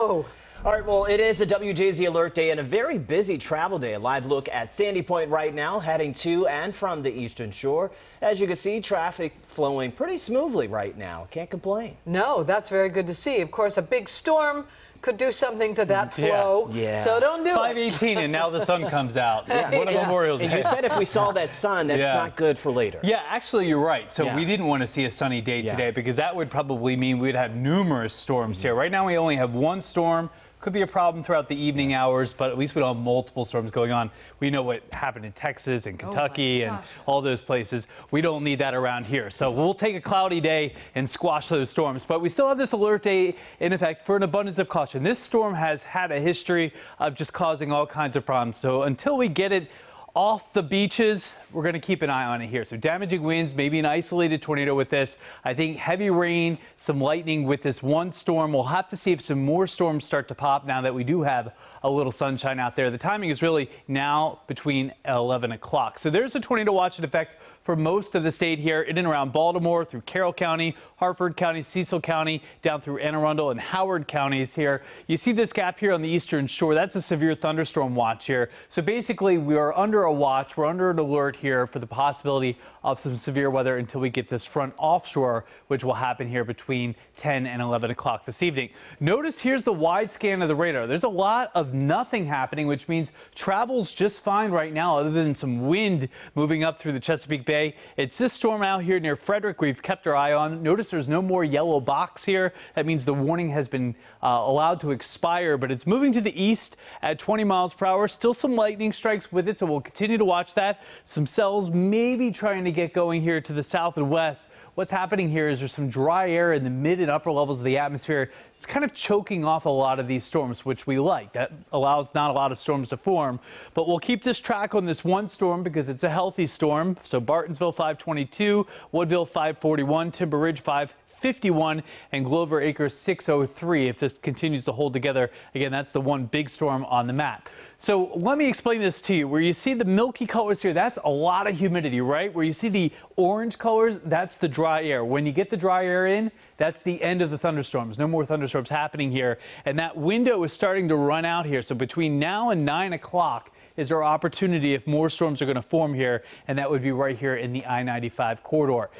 Oh. All right, well, it is a WJZ alert day and a very busy travel day. A live look at Sandy Point right now, heading to and from the Eastern Shore. As you can see, traffic flowing pretty smoothly right now. Can't complain. No, that's very good to see. Of course, a big storm could do something to that flow. Yeah. So don't do it. 5:18 and now the sun comes out. What a Memorial Day. And you said if we saw that sun, that's not good for later. Yeah, actually you're right. So we didn't want to see a sunny day today because that would probably mean we'd have numerous storms here. Right now we only have one storm. Could be a problem throughout the evening hours, but at least we don't have multiple storms going on. We know what happened in Texas and Kentucky and all those places. We don't need that around here. So we'll take a cloudy day and squash those storms. But we still have this alert day in effect for an abundance of caution. This storm has had a history of just causing all kinds of problems. So until we get it off the beaches, we're going to keep an eye on it here. So damaging winds, maybe an isolated tornado with this. I think heavy rain, some lightning with this one storm. We'll have to see if some more storms start to pop now that we do have a little sunshine out there. The timing is really now between 11 o'clock. So there's a tornado watch in effect for most of the state here in and around Baltimore, through Carroll County, Harford County, Cecil County, down through Anne Arundel and Howard counties here. You see this gap here on the Eastern Shore. That's a severe thunderstorm watch here. So basically we are under a watch. We're under an alert here for the possibility of some severe weather until we get this front offshore, which will happen here between 10 and 11 o'clock this evening. Notice here's the wide scan of the radar. There's a lot of nothing happening, which means travel's just fine right now other than some wind moving up through the Chesapeake Bay. It's this storm out here near Frederick we've kept our eye on. Notice there's no more yellow box here. That means the warning has been allowed to expire, but it's moving to the east at 20 miles per hour. Still some lightning strikes with it, so we'll continue to watch that. Some cells maybe trying to get going here to the south and west. What's happening here is there's some dry air in the mid and upper levels of the atmosphere. It's kind of choking off a lot of these storms, which we like. That allows not a lot of storms to form. But we'll keep this track on this one storm because it's a healthy storm. So Bartonsville 522, Woodville 541, Timber Ridge 551 and Glover Acres 603 if this continues to hold together. Again, that's the one big storm on the map. So let me explain this to you. Where you see the milky colors here, that's a lot of humidity, right? Where you see the orange colors, that's the dry air. When you get the dry air in, that's the end of the thunderstorms. No more thunderstorms happening here. And that window is starting to run out here. So between now and 9 o'clock is our opportunity if more storms are going to form here. And that would be right here in the I-95 corridor.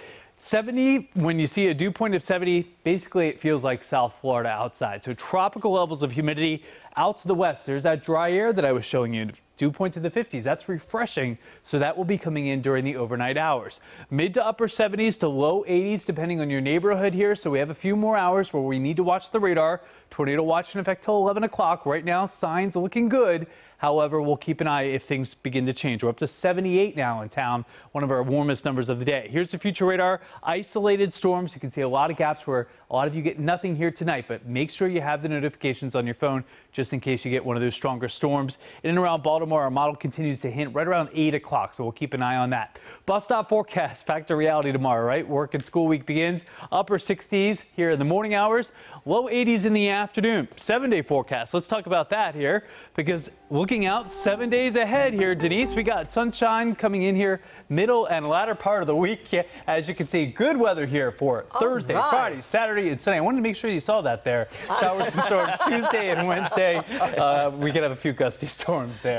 70, when you see a dew point of 70, basically it feels like South Florida outside. So tropical levels of humidity out to the west. There's that dry air that I was showing you. Dew point to the 50s. That's refreshing. So that will be coming in during the overnight hours. Mid to upper 70s to low 80s depending on your neighborhood here. So we have a few more hours where we need to watch the radar. Tornado watch in effect till 11 o'clock. Right now, signs looking good. However, we'll keep an eye if things begin to change. We're up to 78 now in town, one of our warmest numbers of the day. Here's the future radar. Isolated storms. You can see a lot of gaps where a lot of you get nothing here tonight, but make sure you have the notifications on your phone just in case you get one of those stronger storms. In and around Baltimore, our model continues to hint right around 8 o'clock, so we'll keep an eye on that. Bus stop forecast, back to reality tomorrow, right? Work and school week begins. Upper 60s here in the morning hours, low 80s in the afternoon. 7-day forecast. Let's talk about that here because looking out 7 days ahead here, Denise, we got sunshine coming in here middle and latter part of the week. As you can see, good weather here for Thursday, Friday, Saturday, and Sunday. I wanted to make sure you saw that there. Showers and storms Tuesday and Wednesday. We could have a few gusty storms there.